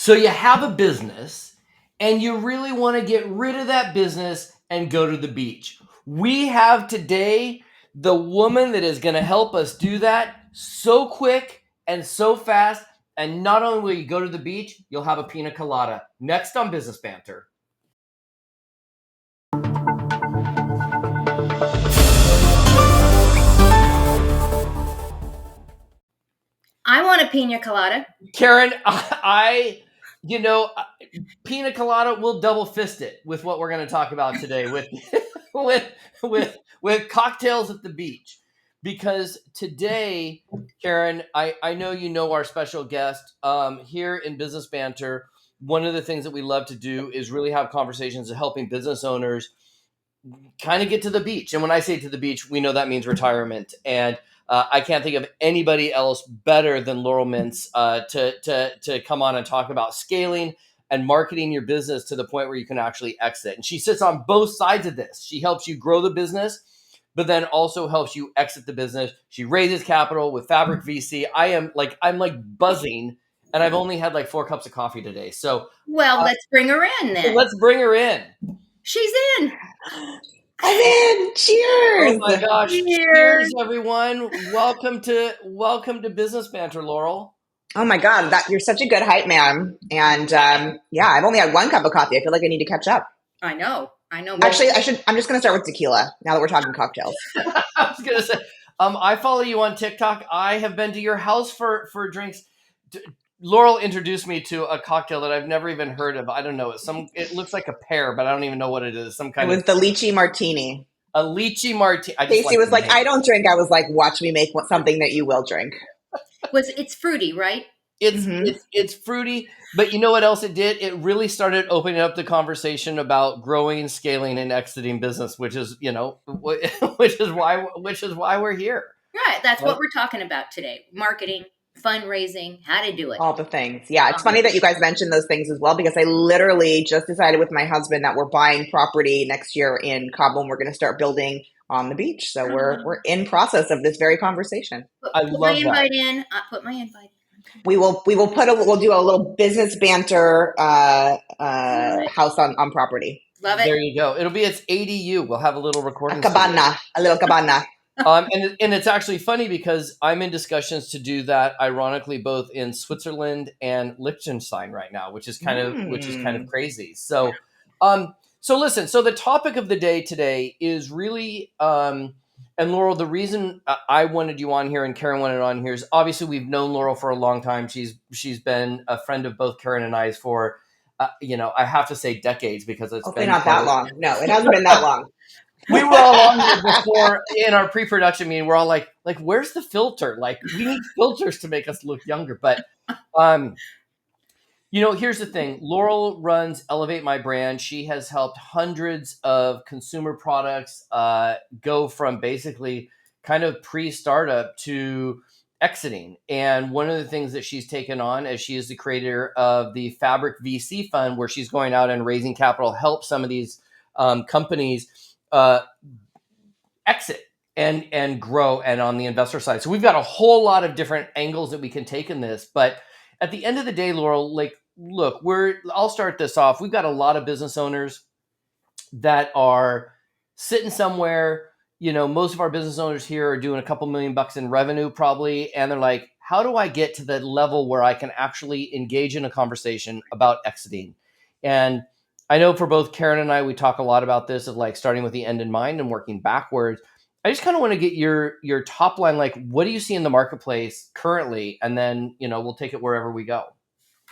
So you have a business and you really want to get rid of that business and go to the beach. We have today the woman that is going to help us do that so quick and so fast. And not only will you go to the beach, you'll have a pina colada. Next on Business Banter. I want a pina colada. Caren, pina colada, we'll double fist it with what we're going to talk about today with with cocktails at the beach. Because today, Caren, I know you know our special guest here in Business Banter. One of the things that we love to do is really have conversations of helping business owners kind of get to the beach. And when I say to the beach, we know that means retirement. And I can't think of anybody else better than Laurel Mintz to come on and talk about scaling and marketing your business to the point where you can actually exit. And she sits on both sides of this. She helps you grow the business, but then also helps you exit the business. She raises capital with Fabric VC. I'm like buzzing, and I've only had like 4 cups of coffee today. So let's bring her in then. Let's bring her in. She's in. I'm in. Cheers. Oh my gosh. Cheers, everyone. Welcome to Business Banter, Laurel. Oh my God, you're such a good hype man. And I've only had 1 cup of coffee. I feel like I need to catch up. I know. Actually, I'm just going to start with tequila now that we're talking cocktails. I was going to say, I follow you on TikTok. I have been to your house for drinks. Laurel introduced me to a cocktail that I've never even heard of. I don't know. It looks like a pear, but I don't even know what it is. It was the lychee martini. A lychee martini. Casey was like, I don't drink. I was like, watch me make something that you will drink. It's fruity, right? It's fruity, but you know what else it did? It really started opening up the conversation about growing, scaling, and exiting business, which is why we're here. Right. That's what we're talking about today. Marketing, fundraising, how to do it. All the things. Yeah. It's funny that you guys mentioned those things as well, because I literally just decided with my husband that we're buying property next year in Cabo, and we're going to start building on the beach. So we're in process of this very conversation. I love my invite in. Put my invite in. We'll do a little Business Banter house on property. Love it. There you go. It'll be its ADU. We'll have a little recording. A little cabana. And it's actually funny because I'm in discussions to do that, ironically, both in Switzerland and Liechtenstein right now, which is kind of crazy. So, listen. So the topic of the day today is really, and Laurel, the reason I wanted you on here and Caren wanted on here is obviously we've known Laurel for a long time. She's been a friend of both Caren and I's for, I have to say decades, because it's been not that long. No, it hasn't been that long. We were all on here before in our pre-production meeting. We're all like, where's the filter? Like, we need filters to make us look younger. But, here's the thing. Laurel runs Elevate My Brand. She has helped hundreds of consumer products go from basically kind of pre-startup to exiting. And one of the things that she's taken on, as she is the creator of the Fabric VC Fund, where she's going out and raising capital, help some of these companies exit and grow, and on the investor side. So we've got a whole lot of different angles that we can take in this. But at the end of the day, Laurel, look, I'll start this off. We've got a lot of business owners that are sitting somewhere. Most of our business owners here are doing a couple $1,000,000 in revenue probably. And they're like, how do I get to the level where I can actually engage in a conversation about exiting? And I know for both Caren and I, we talk a lot about this of starting with the end in mind and working backwards. I just kind of want to get your top line, what do you see in the marketplace currently? And then, we'll take it wherever we go.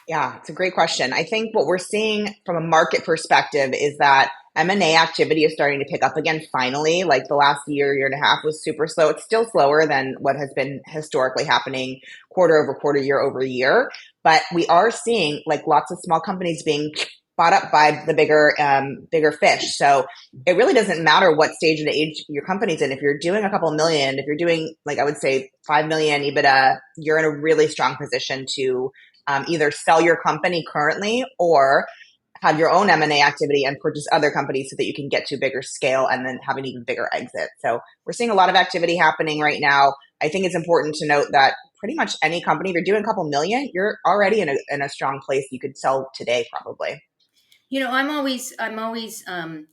Yeah, it's a great question. I think what we're seeing from a market perspective is that M&A activity is starting to pick up again finally. The last year and a half was super slow. It's still slower than what has been historically happening quarter over quarter, year over year. But we are seeing lots of small companies being bought up by the bigger fish. So it really doesn't matter what stage of the age your company's in. If you're doing a couple million, if you're doing I would say 5 million EBITDA, you're in a really strong position to either sell your company currently or have your own M&A activity and purchase other companies so that you can get to a bigger scale and then have an even bigger exit. So we're seeing a lot of activity happening right now. I think it's important to note that pretty much any company, if you're doing a couple million, you're already in a strong place. You could sell today probably. You know, I'm always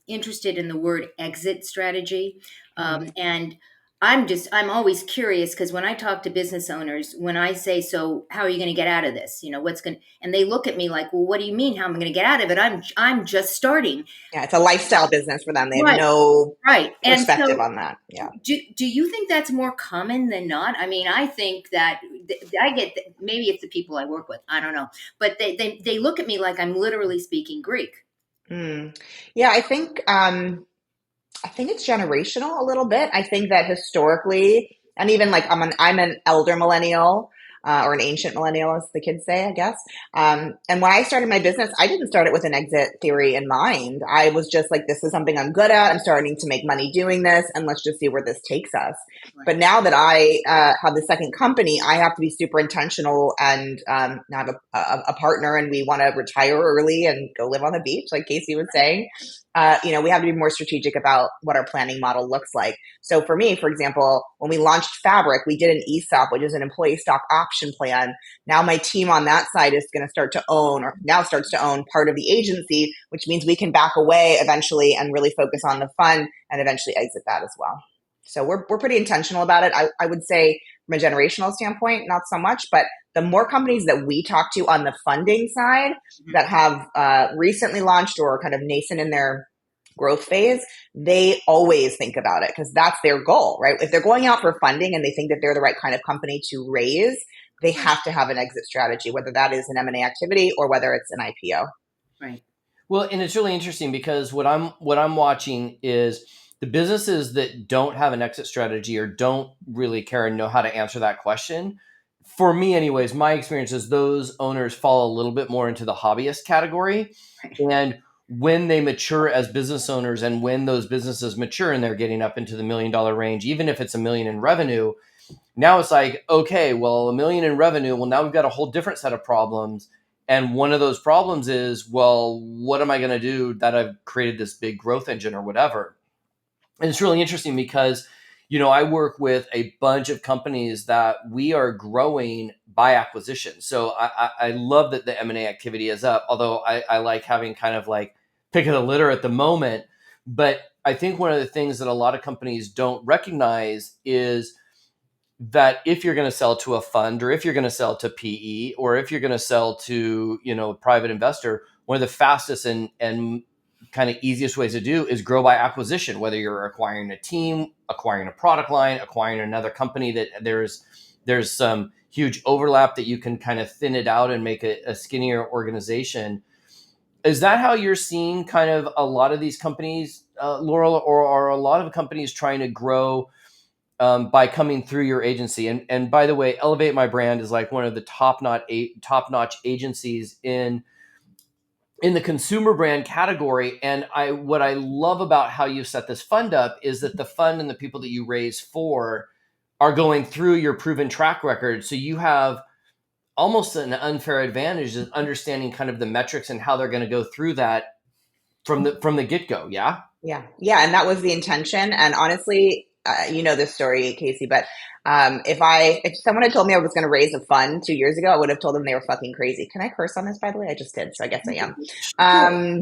interested in the word exit strategy, Mm. and I'm always curious because when I talk to business owners, when I say, "So, how are you going to get out of this?" You know, what's going, and they look at me like, "Well, what do you mean? How am I going to get out of it? I'm just starting." Yeah, it's a lifestyle business for them. They have Right, no right, and perspective so on that. Yeah. do you think that's more common than not? I mean, I think that I get maybe it's the people I work with. I don't know, but they look at me like I'm literally speaking Greek. Mm. Yeah, I think it's generational a little bit. I think that historically, and even like I'm an elder millennial, or an ancient millennial, as the kids say, I guess. And when I started my business, I didn't start it with an exit theory in mind. I was just like, this is something I'm good at. I'm starting to make money doing this, and let's just see where this takes us. Right. But now that I have the second company, I have to be super intentional and now I have a partner, and we want to retire early and go live on the beach, like Casey was saying. We have to be more strategic about what our planning model looks like. So for me, for example, when we launched Fabric, we did an ESOP, which is an employee stock option plan. Now my team on that side is going to start to own, or now starts to own, part of the agency, which means we can back away eventually and really focus on the fund and eventually exit that as well. So we're pretty intentional about it. I would say from a generational standpoint, not so much, but the more companies that we talk to on the funding side that have recently launched or kind of nascent in their growth phase, they always think about it because that's their goal, right? If they're going out for funding and they think that they're the right kind of company to raise, they have to have an exit strategy, whether that is an M&A activity or whether it's an IPO. Right. Well, and it's really interesting because what I'm watching is the businesses that don't have an exit strategy or don't really care and know how to answer that question. For me, anyways, my experience is those owners fall a little bit more into the hobbyist category. Right. And when they mature as business owners and when those businesses mature and they're getting up into the $1 million range, even if it's a million in revenue, now it's like, okay, well, a million in revenue. Well, now we've got a whole different set of problems. And one of those problems is, well, what am I going to do that I've created this big growth engine or whatever? And it's really interesting because, I work with a bunch of companies that we are growing by acquisition. So I love that the M&A activity is up, although I like having kind of like pick of the litter at the moment. But I think one of the things that a lot of companies don't recognize is that if you're going to sell to a fund or if you're going to sell to PE or if you're going to sell to, private investor, one of the fastest and kind of easiest ways to do is grow by acquisition, whether you're acquiring a team, acquiring a product line, acquiring another company that there's some huge overlap that you can kind of thin it out and make a skinnier organization. Is that how you're seeing kind of a lot of these companies, Laurel, or are a lot of companies trying to grow by coming through your agency? And by the way, Elevate My Brand is like one of the top notch agencies in the consumer brand category. And what I love about how you set this fund up is that the fund and the people that you raise for are going through your proven track record. So you have almost an unfair advantage of understanding kind of the metrics and how they're going to go through that from the get-go. Yeah. Yeah. Yeah. And that was the intention. And honestly, you know this story, Casey, but if someone had told me I was going to raise a fund 2 years ago, I would have told them they were fucking crazy. Can I curse on this, by the way? I just did. So I guess I am. Sure.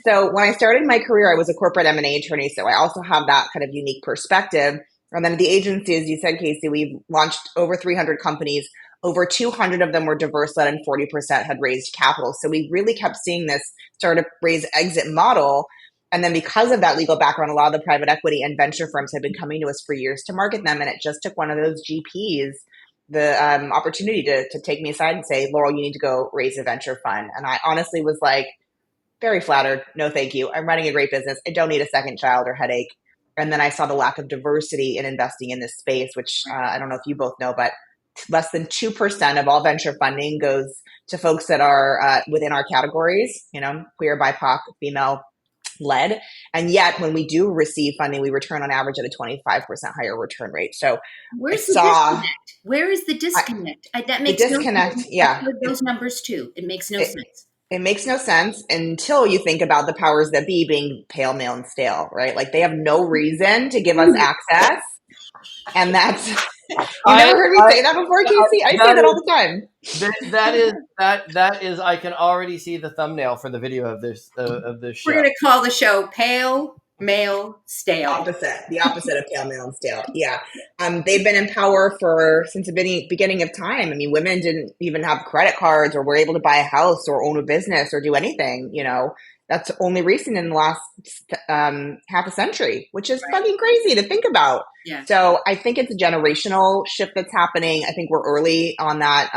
So when I started my career, I was a corporate M&A attorney. So I also have that kind of unique perspective. And then the agency, as you said, Casey, we've launched over 300 companies. Over 200 of them were diverse-led and 40% had raised capital. So we really kept seeing this startup raise exit model. And then because of that legal background, a lot of the private equity and venture firms had been coming to us for years to market them. And it just took one of those GPs the opportunity to take me aside and say, Laurel, you need to go raise a venture fund. And I honestly was like, very flattered. No, thank you. I'm running a great business. I don't need a second child or headache. And then I saw the lack of diversity in investing in this space, which I don't know if you both know, but less than 2% of all venture funding goes to folks that are within our categories, queer, BIPOC, female led. And yet when we do receive funding, we return on average at a 25% higher return rate. So Where's I the saw disconnect? Where is the disconnect? That the makes no disconnect. sense. I've Yeah. heard those numbers too. It makes no It, sense. It makes no sense until you think about the powers that be being pale, male, and stale, right? Like they have no reason to give us access. And that's, you I, never heard me I, say that before, Casey? I say that that all is, the time. that is, I can already see the thumbnail for the video of this We're show. going to call the show Pale, Male, Stale. The opposite of pale, male, and stale. Yeah. They've been in power for since the beginning of time. I mean, women didn't even have credit cards or were able to buy a house or own a business or do anything. That's only recent in the last half a century, which is Right. fucking crazy to think about. Yeah. So I think it's a generational shift that's happening. I think we're early on that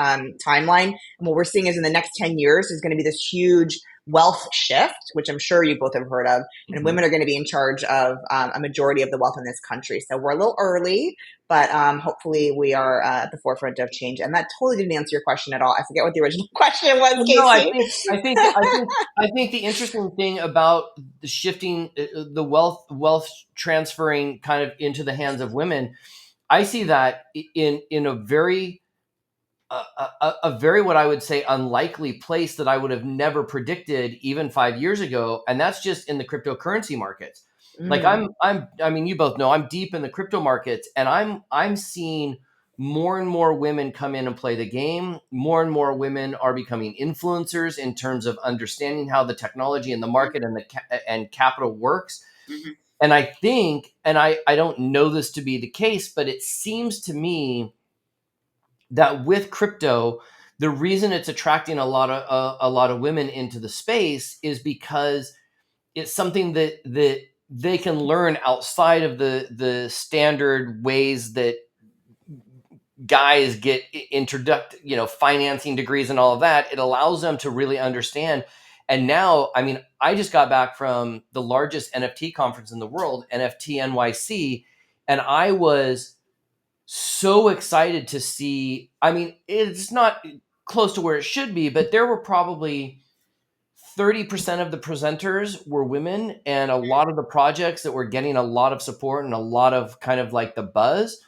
timeline. And what we're seeing is in the next 10 years, there's going to be this huge wealth shift, which I'm sure you both have heard of, and women are going to be in charge of a majority of the wealth in this country. So we're a little early, but hopefully we are at the forefront of change. And that totally didn't answer your question at all. I forget what the original question was, Well, no, Casey. I think the interesting thing about the shifting, the wealth transferring kind of into the hands of women, I see that in a very a very, what I would say, unlikely place that I would have never predicted even 5 years ago, and that's just in the cryptocurrency markets. Like Mm. I mean, you both know I'm deep in the crypto markets, and I'm seeing more and more women come in and play the game. More and more women are becoming influencers in terms of understanding how the technology and the market and and capital works. Mm-hmm. And I think, and I don't know this to be the case, but it seems to me that with crypto, the reason it's attracting a lot of women into the space is because it's something that they can learn outside of the standard ways that guys get introduced, financing degrees and all of that. It allows them to really understand. And now, I mean, I just got back from the largest NFT conference in the world, NFT NYC, and I was so excited to see. I mean, it's not close to where it should be, but there were probably 30% of the presenters were women, and a lot of the projects that were getting a lot of support and a lot of kind of like the buzz,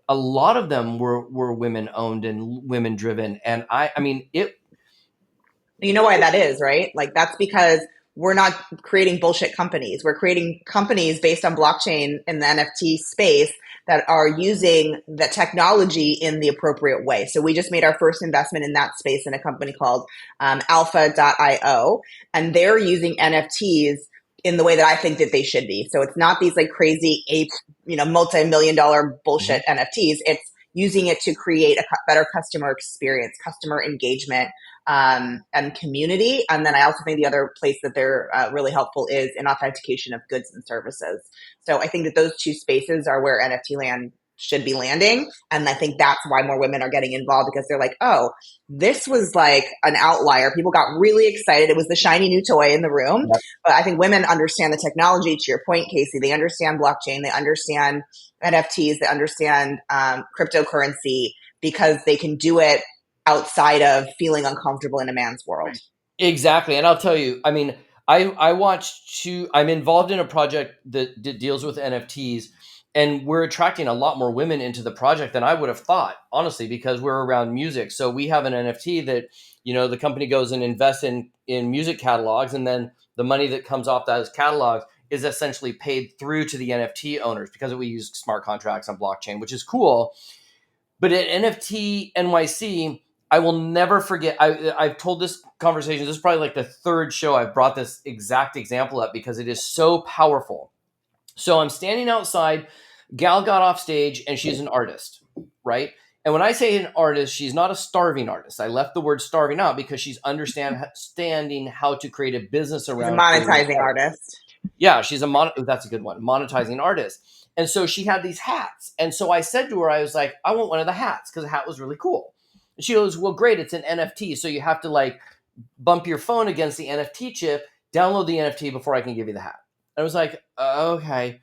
a lot of them were women owned and women driven. And I mean, it. You know why that is, right? Like that's because we're not creating bullshit companies. We're creating companies based on blockchain in the NFT space that are using the technology in the appropriate way. So we just made our first investment in that space in a company called alpha.io, and they're using NFTs in the way that I think that they should be. So it's not these like crazy ape, multi-million dollar bullshit NFTs. It's using it to create a better customer experience, customer engagement, and community. And then I also think the other place that they're really helpful is in authentication of goods and services. So I think that those two spaces are where NFT land should be landing. And I think that's why more women are getting involved, because they're like, oh, this was like an outlier. People got really excited. It was the shiny new toy in the room. Yep. But I think women understand the technology, to your point, Casey. They understand blockchain. They understand NFTs. They understand cryptocurrency, because they can do it outside of feeling uncomfortable in a man's world. Exactly. And I'll tell you, I mean, I watched I'm involved in a project that deals with NFTs, and we're attracting a lot more women into the project than I would have thought, honestly, because we're around music. So we have an NFT that, the company goes and invests in music catalogs, and then the money that comes off those catalogs is essentially paid through to the NFT owners, because we use smart contracts on blockchain, which is cool. But at NFT NYC, I will never forget. I've told this conversation. This is probably like the third show I've brought this exact example up, because it is so powerful. So I'm standing outside. Gal got off stage, and she's an artist, right? And when I say an artist, she's not a starving artist. I left the word starving out because she's understanding how to create a business She's a around creating monetizing art. artist. Yeah, she's that's a good one, monetizing artist. And so she had these hats. And so I said to her, I was like, I want one of the hats, because the hat was really cool. And she goes, well, great, it's an NFT. So you have to like bump your phone against the NFT chip, download the NFT before I can give you the hat. And I was like, okay.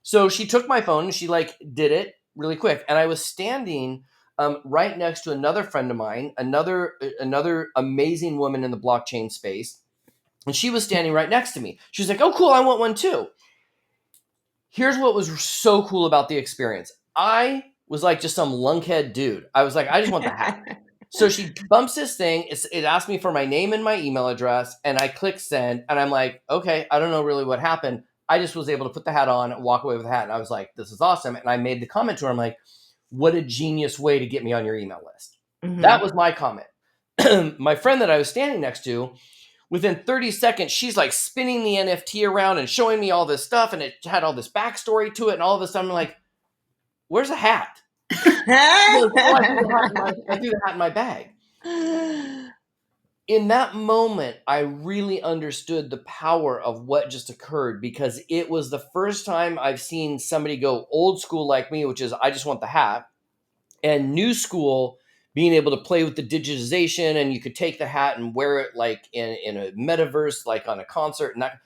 So she took my phone and she like did it really quick. And I was standing right next to another friend of mine, another amazing woman in the blockchain space. And she was standing right next to me. She was like, oh, cool, I want one too. Here's what was so cool about the experience. I was like just some lunkhead dude. I was like, I just want the hat. So she bumps this thing. It asked me for my name and my email address, and I click send, and I'm like, okay, I don't know really what happened. I just was able to put the hat on and walk away with the hat, and I was like, this is awesome. And I made the comment to her, I'm like, what a genius way to get me on your email list. That Hmm. was my comment. My friend that I was standing next to, within 30 seconds, she's like spinning the NFT around and showing me all this stuff, and it had all this backstory to it, and all of a sudden I'm like, where's a hat? She goes, oh, I threw the hat in my bag. In that moment, I really understood the power of what just occurred, because it was the first time I've seen somebody go old school like me, which is I just want the hat, and new school being able to play with the digitization, and you could take the hat and wear it like in a metaverse, like on a concert. And that,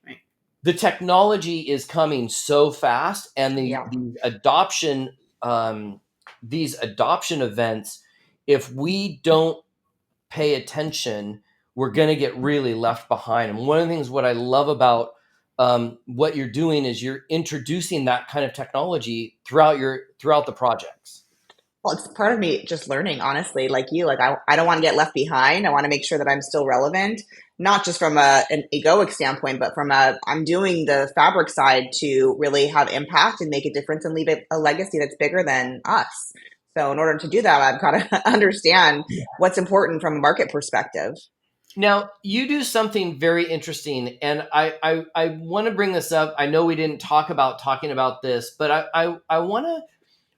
Right. the technology is coming so fast, and Yeah. these adoption events, if we don't pay attention, we're going to get really left behind. And one of the things what I love about what you're doing is you're introducing that kind of technology throughout the projects. Well, it's part of me just learning, honestly, like you, like I don't want to get left behind. I want to make sure that I'm still relevant, not just from an egoic standpoint, but from I'm doing the fabric side to really have impact and make a difference and leave a legacy that's bigger than us. So in order to do that, I've got to understand what's important from a market perspective. Now, you do something very interesting, and I want to bring this up. I know we didn't talking about this, but I want to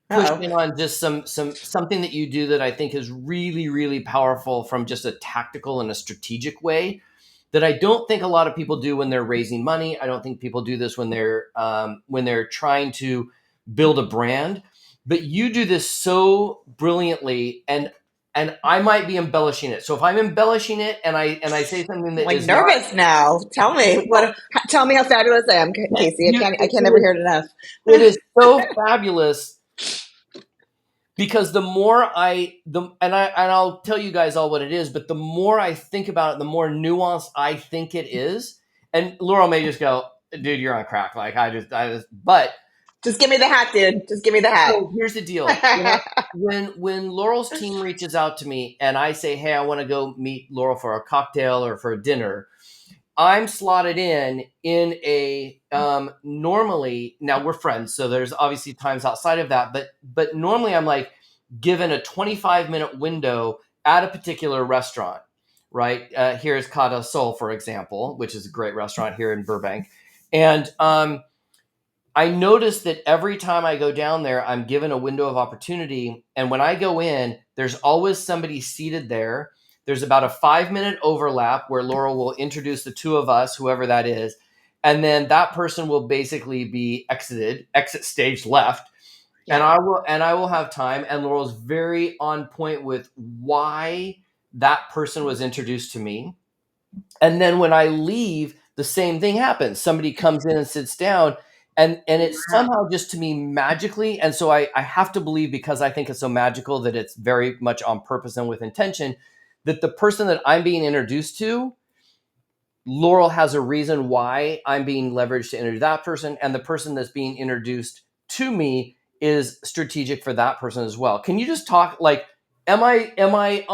push Uh-oh. in on just something that you do that I think is really, really powerful from just a tactical and a strategic way that I don't think a lot of people do when they're raising money. I don't think people do this when they're trying to build a brand, but you do this so brilliantly, and I might be embellishing it. So if I'm embellishing it and I say something I'm that like is not, nervous now. Tell me tell me how fabulous I am, Casey. I it can never hear it enough. is so fabulous, because the more I'll tell you guys all what it is, but the more I think about it, the more nuanced I think it is. And Laurel may just go, dude, you're on crack. Like but Just give me the hat, dude. Just give me the hat. so here's the deal. When Laurel's team reaches out to me and I say, hey, I want to go meet Laurel for a cocktail or for a dinner, I'm slotted in a normally, now we're friends, so there's obviously times outside of that, but normally I'm like given a 25-minute window at a particular restaurant, right? Here's Cada Sol, for example, which is a great restaurant here in Burbank, and I notice that every time I go down there, I'm given a window of opportunity. And when I go in, there's always somebody seated there. There's about a 5-minute overlap where Laurel will introduce the two of us, whoever that is. And then that person will basically be exit stage left. And Yeah. I will have time. And Laurel's very on point with why that person was introduced to me. And then when I leave, the same thing happens. Somebody comes in and sits down, and it's somehow just to me magically. And so I have to believe, because I think it's so magical, that it's very much on purpose and with intention, that the person that I'm being introduced to, Laurel has a reason why I'm being leveraged to introduce that person, and the person that's being introduced to me is strategic for that person as well. Can you just talk, like, am I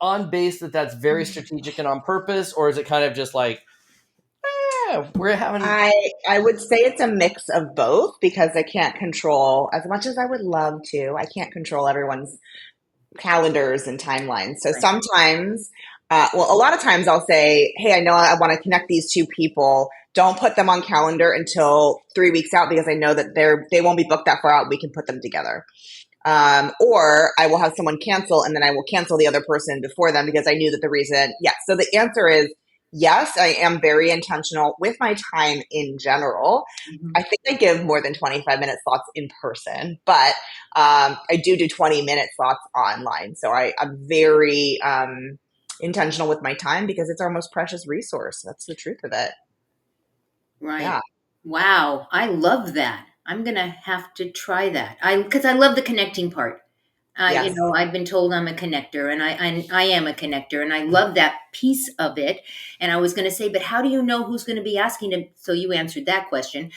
on base that that's very strategic and on purpose, or is it kind of just like, we're having. I would say it's a mix of both because I can't control as much as I would love to. I can't control everyone's calendars and timelines. So Right. sometimes, well, a lot of times I'll say, hey, I know I want to connect these two people. Don't put them on calendar until 3 weeks out because I know that they won't be booked that far out. We can put them together. Or I will have someone cancel and then I will cancel the other person before them because I knew that the reason, yes. So the answer is yes, I am very intentional with my time in general. Mhm. I think I give more than 25-minute slots in person, but I do 20-minute slots online. So I'm very intentional with my time because it's our most precious resource. That's the truth of it. Right. Yeah. Wow. I love that. I'm going to have to try that. Because I love the connecting part. Yes. I've been told I'm a connector, and I am a connector, and I love that piece of it. And I was going to say, but how do you know who's going to be asking them? So you answered that question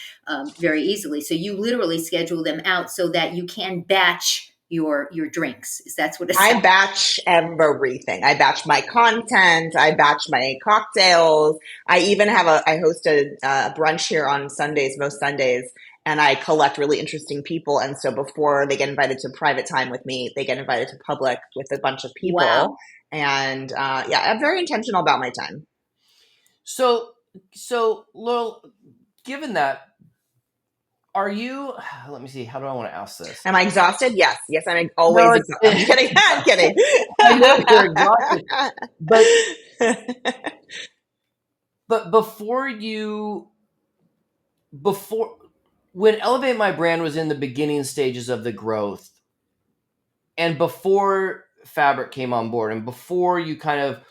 very easily. So you literally schedule them out so that you can batch your drinks? Is that's what it I sounds? batch everything. I batch my content. I batch my cocktails. I even have I host a brunch here on Sundays, most Sundays, and I collect really interesting people. And so before they get invited to private time with me, they get invited to public with a bunch of people. Wow. And yeah, I'm very intentional about my time. So, so Laurel, given that, are you? Let me see. How do I want to ask this? Am I exhausted? Yes. Yes, I'm always No, exhausted. I'm kidding. I'm kidding. I know you're exhausted, but before before when Elevate My Brand was in the beginning stages of the growth, and before Fabric came on board, and before you kind of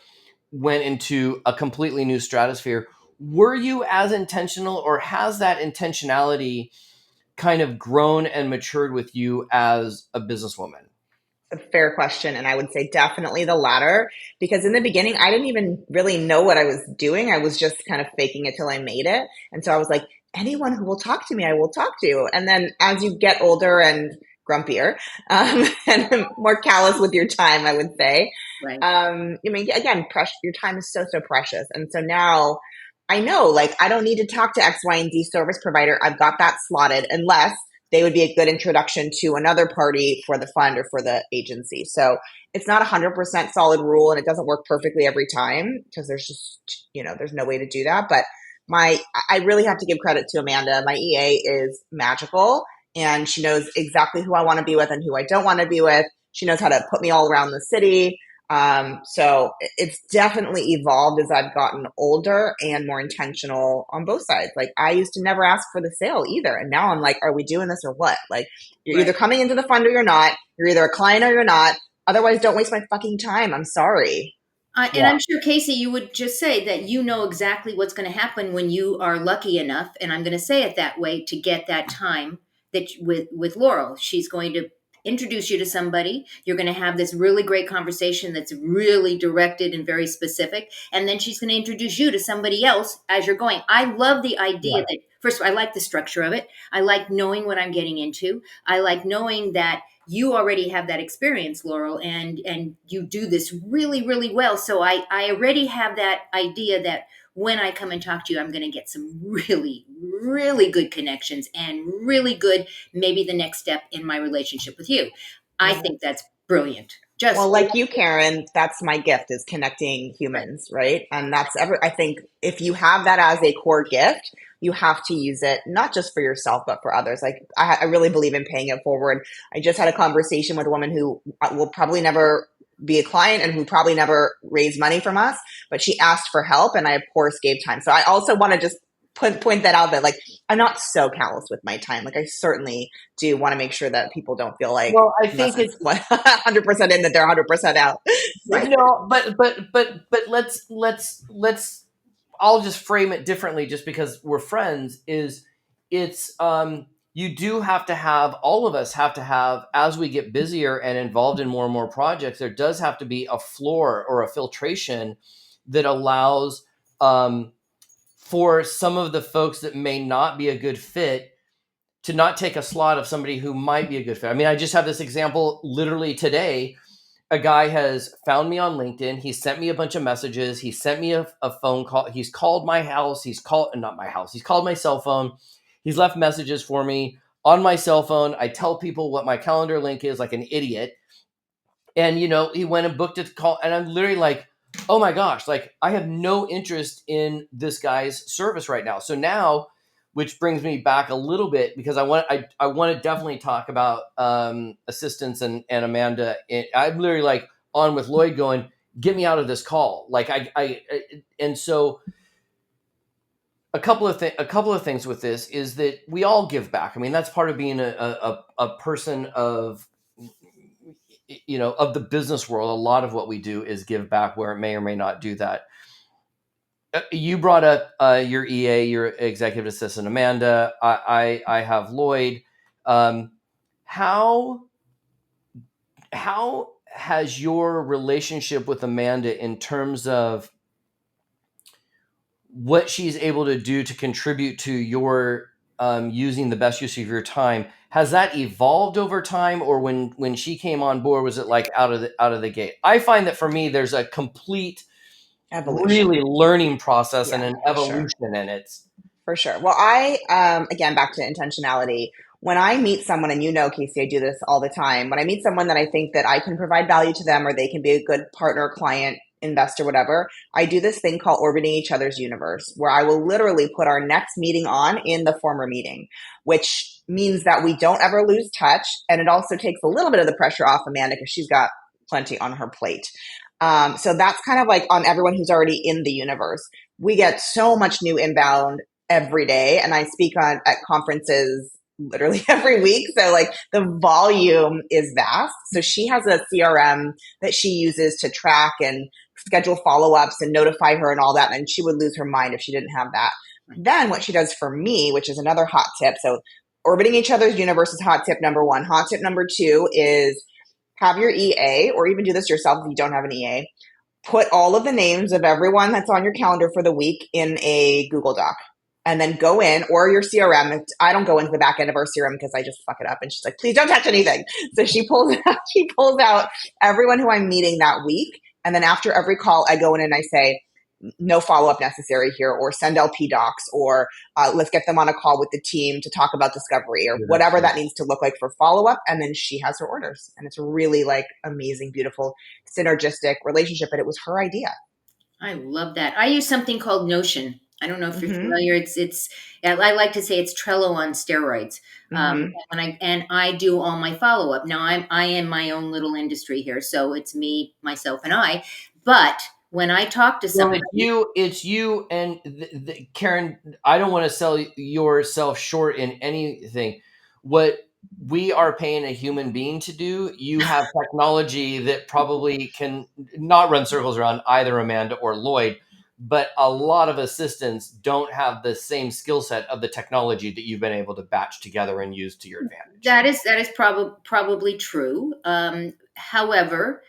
went into a completely new stratosphere, were you as intentional, or has that intentionality kind of grown and matured with you as a businesswoman? A fair question. And I would say definitely the latter, because in the beginning, I didn't even really know what I was doing. I was just kind of faking it till I made it. And so I was like, anyone who will talk to me, I will talk to. And then as you get older and grumpier, and more callous with your time, I would say, Right. I mean, again, your time is so, so precious. And so now I know, like, I don't need to talk to X, Y, and Z service provider. I've got that slotted, unless they would be a good introduction to another party for the fund or for the agency. So it's not a 100% solid rule, and it doesn't work perfectly every time, because there's just, there's no way to do that. But I really have to give credit to Amanda. My EA is magical, and she knows exactly who I want to be with and who I don't want to be with. She knows how to put me all around the city. So it's definitely evolved as I've gotten older and more intentional on both sides. Like, I used to never ask for the sale either. And now I'm like, are we doing this or what? Like, you're Right. either coming into the fund or you're not. You're either a client or you're not. Otherwise, don't waste my fucking time. I'm sorry. And Yeah. I'm sure, Casey, you would just say that you know exactly what's going to happen when you are lucky enough, and I'm going to say it that way, to get that time with Laurel. She's going to introduce you to somebody. You're going to have this really great conversation that's really directed and very specific, and then she's going to introduce you to somebody else as you're going. I love the idea Yeah. that, first of all, I like the structure of it. I like knowing what I'm getting into. I like knowing that you already have that experience, Laurel, and you do this really, really well. So I already have that idea that when I come and talk to you, I'm going to get some really, really good connections and really good, maybe the next step in my relationship with you. I Yeah. think that's brilliant. Well, Just like you, Caren, that's my gift, is connecting right, humans, right? And that's I think if you have that as a core gift, you have to use it not just for yourself, but for others. Like, I really believe in paying it forward. I just had a conversation with a woman who will probably never be a client and who probably never raised money from us, but she asked for help, and I, of course, gave time. So I also want to just point that out, that, like, I'm not so callous with my time. Like, I certainly do want to make sure that people don't feel like, Well, I unless think it's it's 100% in, that they're 100% out. no, but let's. I'll just frame it differently, just because we're friends. It's you do have to have, all of us have to have, as we get busier and involved in more and more projects, there does have to be a floor or a filtration that allows for some of the folks that may not be a good fit to not take a slot of somebody who might be a good fit. I mean, I just have this example literally today. A guy has found me on LinkedIn. He sent me a bunch of messages. He sent me a phone call. He's called my house. He's called, not my house. He's called my cell phone. He's left messages for me on my cell phone. I tell people what my calendar link is like an idiot. And, he went and booked a call. And I'm literally like, oh my gosh, like, I have no interest in this guy's service right now. So now, which brings me back a little bit, because I want to definitely talk about assistance and Amanda. I'm literally like on with Lloyd going, get me out of this call. Like and so a couple of things with this is that we all give back. I mean, that's part of being a person of, of the business world. A lot of what we do is give back, where it may or may not do that. You brought up your EA, your executive assistant, Amanda. I have Lloyd. How has your relationship with Amanda, in terms of what she's able to do to contribute to your using the best use of your time, Has that evolved over time, or when she came on board, was it like out of the gate? I find that for me, there's a complete, Evolution. really learning process and Yeah, an for sure. evolution in it. For sure. Well, again, back to intentionality. When I meet someone, and you know, Casey, I do this all the time. When I meet someone that I think that I can provide value to them or they can be a good partner, client, investor, whatever, I do this thing called orbiting each other's universe, where I will literally put our next meeting on in the former meeting, which means that we don't ever lose touch. And it also takes a little bit of the pressure off Amanda because she's got plenty on her plate. So that's kind of like on everyone who's already in the universe. We get so much new inbound every day, and I speak on at conferences literally every week, so like the volume is vast. So she has a CRM that she uses to track and schedule follow-ups and notify her and all that, and she would lose her mind if she didn't have that. Then what she does for me, which is another hot tip, so orbiting each other's universe is hot tip number one. Hot tip number two is have your EA, or even do this yourself if you don't have an EA, put all of the names of everyone that's on your calendar for the week in a Google Doc, and then go in, or your CRM. I don't go into the back end of our CRM because I just fuck it up. And she's like, please don't touch anything. So she pulls out everyone who I'm meeting that week. And then after every call, I go in and I say, no follow-up necessary here, or send LP docs, or let's get them on a call with the team to talk about discovery, or Yeah, that's whatever great. that needs to look like for follow-up. And then she has her orders. And it's really like amazing, beautiful, synergistic relationship. And it was her idea. I love that. I use something called Notion. I don't know if you're Mm-hmm. familiar. I like to say it's Trello on steroids. Mm-hmm. And I do all my follow up. Now I am my own little industry here, so it's me, myself, and I. But when I talk to Well, somebody, it's you, and Caren. I don't want to sell yourself short in anything. What we are paying a human being to do, you have technology that probably can not run circles around either Amanda or Lloyd, but a lot of assistants don't have the same skill set of the technology that you've been able to batch together and use to your advantage. that is probably true. However,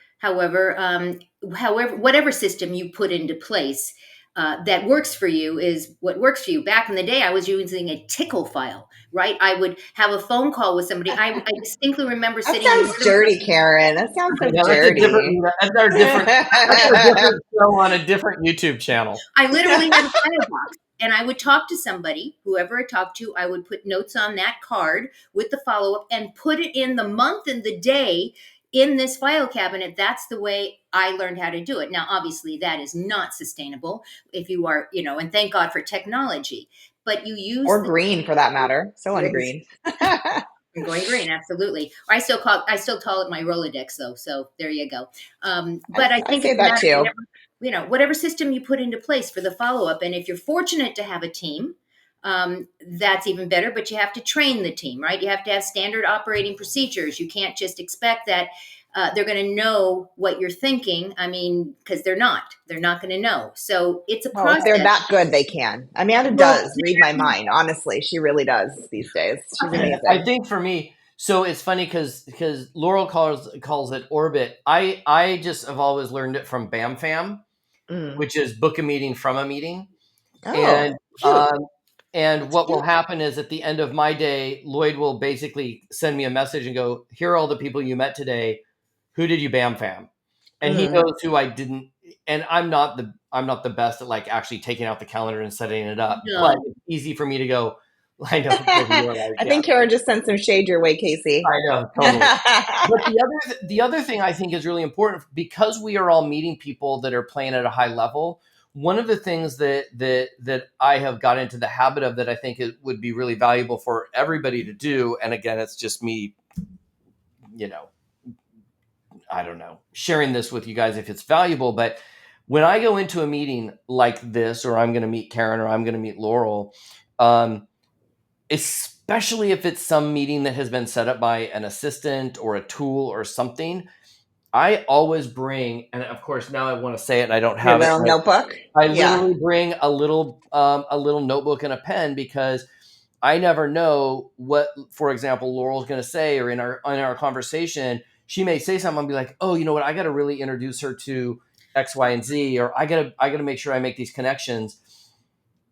whatever system you put into place that works for you is what works for you. Back in the day, I was using a tickle file, right? I would have a phone call with somebody. I distinctly remember That sitting in sounds one of dirty, Caren. That sounds so Yeah, that's a dirty. different. That's our different show on a different YouTube channel. I literally had a file box, and I would talk to somebody, whoever I talked to, I would put notes on that card with the follow up and put it in the month and the day in this file cabinet. That's the way I learned how to do it. Now, obviously, that is not sustainable if you are, and thank God for technology, but you use Or the green for that matter. So yes, ungreen. I'm going green, absolutely. I still call it my Rolodex though. So there you go. But I I think say it's a that matter of too. whatever system you put into place for the follow up. And if you're fortunate to have a team, that's even better. But you have to train the team, right? You have to have standard operating procedures. You can't just expect that they're going to know what you're thinking. I mean, because they're not. They're not going to know. So it's a Well, if they're process. that good, they can. Amanda Well, does read my mind. Honestly, she really does these days. She's I amazing. think for me, so it's funny because Laurel calls it orbit. I just have always learned it from Bam Fam, Mm. which is book a meeting from a meeting. And Oh, cute. um, and that's what will cute. happen is at the end of my day, Lloyd will basically send me a message and go, "Here are all the people you met today. Who did you Bam Fam?" And he Mm. knows who I didn't. And I'm not the best at like actually taking out the calendar and setting it up, but No. it's easy for me to go. I know who you're like, I yeah, think Karen just sent some shade your way, Casey. I know totally. But the other thing I think is really important because we are all meeting people that are playing at a high level. One of the things that I have got into the habit of that I think it would be really valuable for everybody to do, and again, it's just me, you know, I don't know, sharing this with you guys if it's valuable. But when I go into a meeting like this, or I'm going to meet Caren, or I'm going to meet Laurel, um, especially if it's some meeting that has been set up by an assistant or a tool or something, I always bring, and of course now I want to say it and I don't Your have it, little but notebook? I Yeah. literally bring a little notebook and a pen because I never know what, for example, Laurel's going to say, or in our conversation, she may say something and be like, "Oh, you know what? I got to really introduce her to X, Y, and Z, or I got to make sure I make these connections."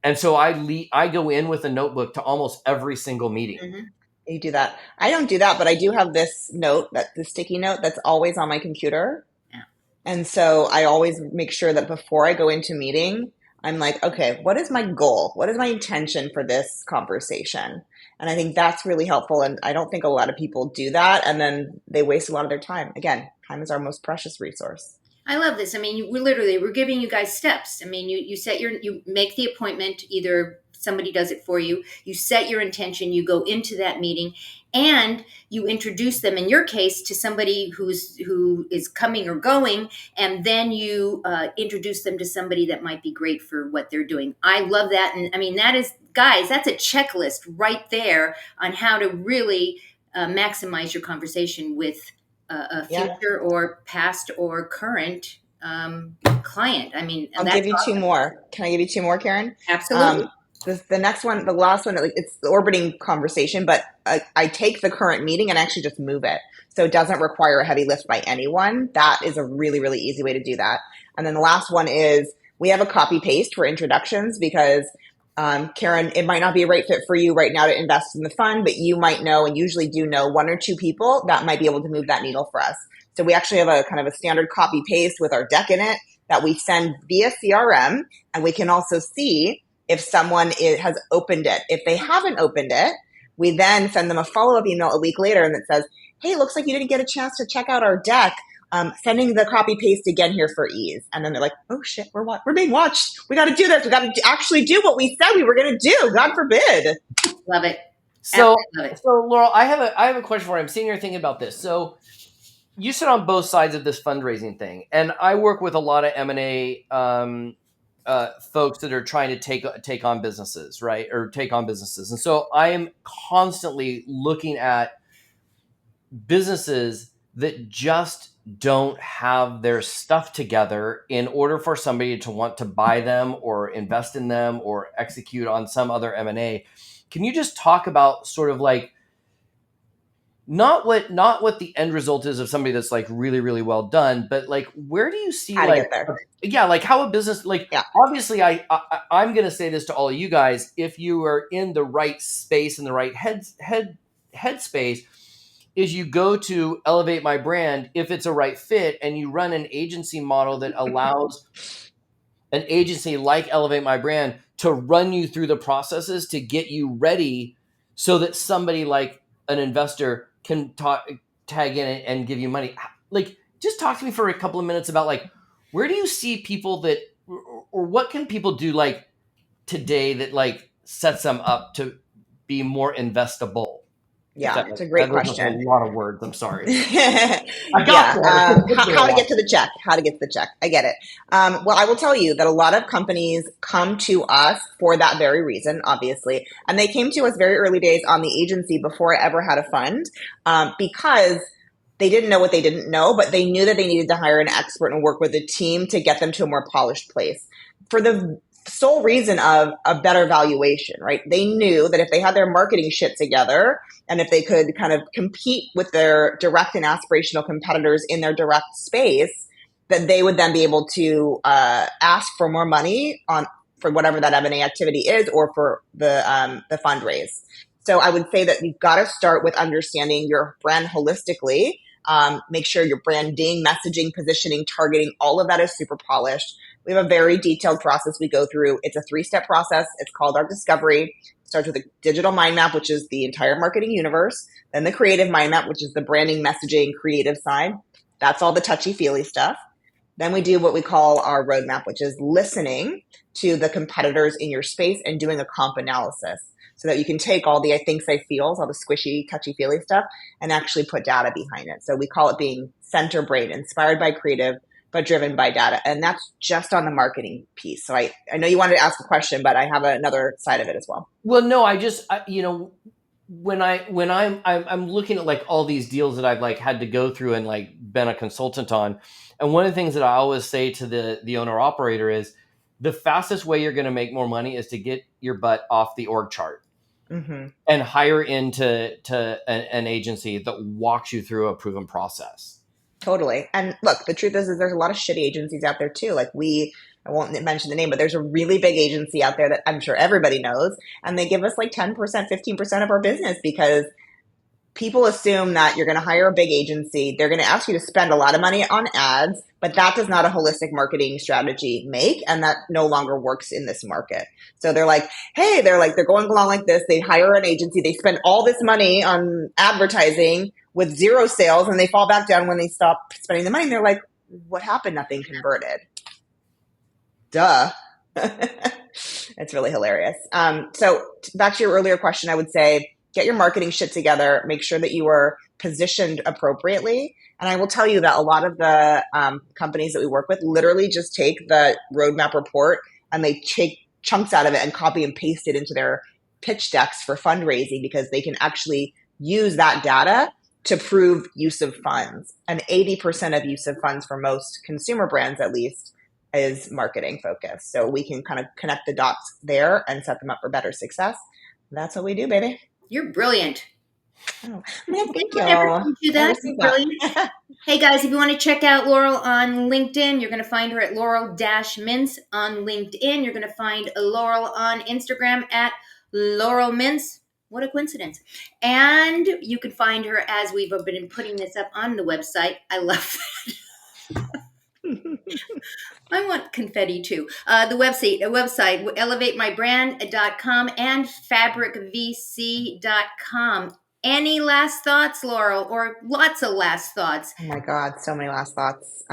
And so I go in with a notebook to almost every single meeting. Mhm. You do that. I don't do that, but I do have this note, that the sticky note that's always on my computer. Yeah. And so I always make sure that before I go into meeting, I'm like, okay, what is my goal? What is my intention for this conversation? And I think that's really helpful. And I don't think a lot of people do that. And then they waste a lot of their time. Again, time is our most precious resource. I love this. I mean, we're giving you guys steps. I mean, you make the appointment, either somebody does it for you, you set your intention, you go into that meeting, and you introduce them, in your case, to somebody who is coming or going, and then you introduce them to somebody that might be great for what they're doing. I love that. And I mean, that is, guys, that's a checklist right there on how to really maximize your conversation with a Yeah. future or past or current client. I mean, I'll that's give you two awesome. more. Can I give you two more, Karen? Absolutely. The next one, the last one, like, it's the orbiting conversation, but I take the current meeting and actually just move it. So it doesn't require a heavy lift by anyone. That is a really, really easy way to do that. And then the last one is we have a copy paste for introductions because, Karen, it might not be a right fit for you right now to invest in the fund, but you might know, and usually do know, one or two people that might be able to move that needle for us. So we actually have a kind of a standard copy paste with our deck in it that we send via CRM, and we can also see if someone has opened it. If they haven't opened it, we then send them a follow-up email a week later and it says, hey, looks like you didn't get a chance to check out our deck. Sending the copy paste again here for ease. And then they're like, oh shit, we're being watched. We got to do this. We got to actually do what we said we were going to do. God forbid. Love it. So, Absolutely love it. so Laurel, I have a question for you. I'm sitting here thinking about this. So you sit on both sides of this fundraising thing, and I work with a lot of M&A folks that are trying to take on businesses, right? Or take on businesses. And so I am constantly looking at businesses that just don't have their stuff together in order for somebody to want to buy them or invest in them or execute on some other M&A. Can you just talk about sort of like not what the end result is of somebody that's like really, really well done, but like where do you see How to like get there. yeah, like how a business like Yeah. obviously I'm going to say this to all of you guys: if you are in the right space and the right headspace, is you go to elevate my brand if it's a right fit, and you run an agency model that allows an agency like Elevate My Brand to run you through the processes to get you ready, so that somebody like an investor can tag in and give you money. Like, just talk to me for a couple of minutes about like, where do you see people that, or what can people do like today that like sets them up to be more investable? Yeah, it's a That great was a question. lot of words. I'm sorry. I got Yeah. there. It took me a How to while. get to the check. How to get to the check. I get it. Well, I will tell you that a lot of companies come to us for that very reason, obviously. And they came to us very early days on the agency before I ever had a fund, because they didn't know what they didn't know, but they knew that they needed to hire an expert and work with a team to get them to a more polished place for the sole reason of a better valuation, right? They knew that if they had their marketing shit together and if they could kind of compete with their direct and aspirational competitors in their direct space, that they would then be able to ask for more money on for whatever that M&A activity is, or for the fundraise. So I would say that you've got to start with understanding your brand holistically. Make sure your branding, messaging, positioning, targeting, all of that is super polished. We have a very detailed process we go through. It's a 3-step process. It's called our discovery. It starts with a digital mind map, which is the entire marketing universe. Then the creative mind map, which is the branding, messaging, creative side. That's all the touchy-feely stuff. Then we do what we call our roadmap, which is listening to the competitors in your space and doing a comp analysis, so that you can take all the I thinks, I feels, all the squishy, touchy-feely stuff, and actually put data behind it. So we call it being center brain, inspired by creative, but driven by data. And that's just on the marketing piece. So I know you wanted to ask a question, but I have another side of it as well. Well, no, when I'm looking at like all these deals that I've like had to go through and like been a consultant on, and one of the things that I always say to the owner operator is the fastest way you're going to make more money is to get your butt off the org chart and hire into an agency that walks you through a proven process. Totally. And look, the truth is there's a lot of shitty agencies out there too. Like I won't mention the name, but there's a really big agency out there that I'm sure everybody knows. And they give us like 10%, 15% of our business because people assume that you're going to hire a big agency. They're going to ask you to spend a lot of money on ads, but that does not a holistic marketing strategy make. And that no longer works in this market. So they're like, hey, they're going along like this. They hire an agency. They spend all this money on advertising with zero sales, and they fall back down when they stop spending the money. And they're like, what happened? Nothing converted. Duh. It's really hilarious. So back to your earlier question, I would say get your marketing shit together. Make sure that you are positioned appropriately. And I will tell you that a lot of the companies that we work with literally just take the roadmap report and they take chunks out of it and copy and paste it into their pitch decks for fundraising, because they can actually use that data to prove use of funds. And 80% of use of funds for most consumer brands, at least, is marketing focused. So we can kind of connect the dots there and set them up for better success. That's what we do, baby. You're brilliant. Oh, man, thank you. Do that. Brilliant. Hey guys, if you want to check out Laurel on LinkedIn, you're going to find her at Laurel-Mintz on LinkedIn. You're going to find Laurel on Instagram at Laurel Mintz. What a coincidence. And you can find her, as we've been putting this up on the website. I love that. I want confetti too. The website, elevatemybrand.com and fabricvc.com. Any last thoughts, Laurel, or lots of last thoughts? Oh my God, so many last thoughts.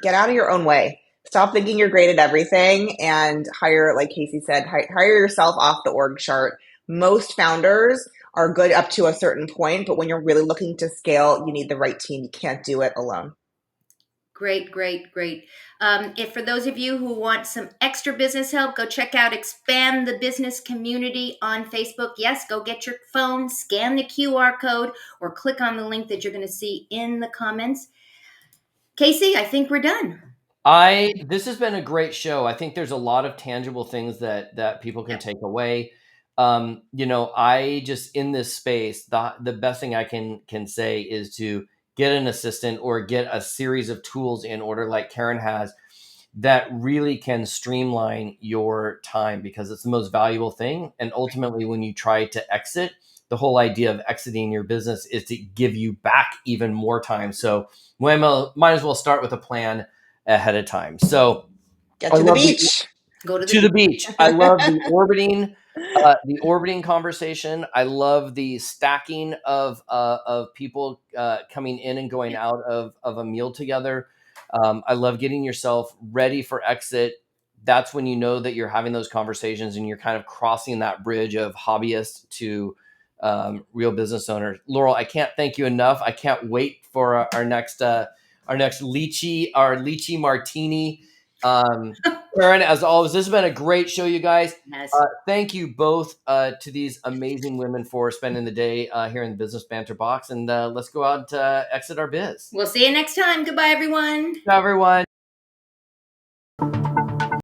Get out of your own way. Stop thinking you're great at everything and hire, like Casey said, hire yourself off the org chart. Most founders are good up to a certain point, but when you're really looking to scale, you need the right team. You can't do it alone. Great. If for those of you who want some extra business help, go check out Expand the Business Community on Facebook. Yes, go get your phone, scan the QR code, or click on the link that you're going to see in the comments. Casey, I think we're done. This has been a great show. I think there's a lot of tangible things that people can take away. I just, in this space, the best thing I can say is to get an assistant or get a series of tools in order, like Caren has, that really can streamline your time, because it's the most valuable thing. And ultimately, when you try to exit, the whole idea of exiting your business is to give you back even more time. So we might as well start with a plan ahead of time. So get to the beach. Go to the beach. I love the orbiting conversation. I love the stacking of people coming in and going out of a meal together. I love getting yourself ready for exit. That's when you know that you're having those conversations and you're kind of crossing that bridge of hobbyist to real business owner. Laurel, I can't thank you enough. I can't wait for our next lychee martini. Caren, as always, this has been a great show, you guys. Yes. Thank you both to these amazing women for spending the day here in the Business Banter box. And let's go out and exit our biz. We'll see you next time. Goodbye, everyone. Bye, everyone.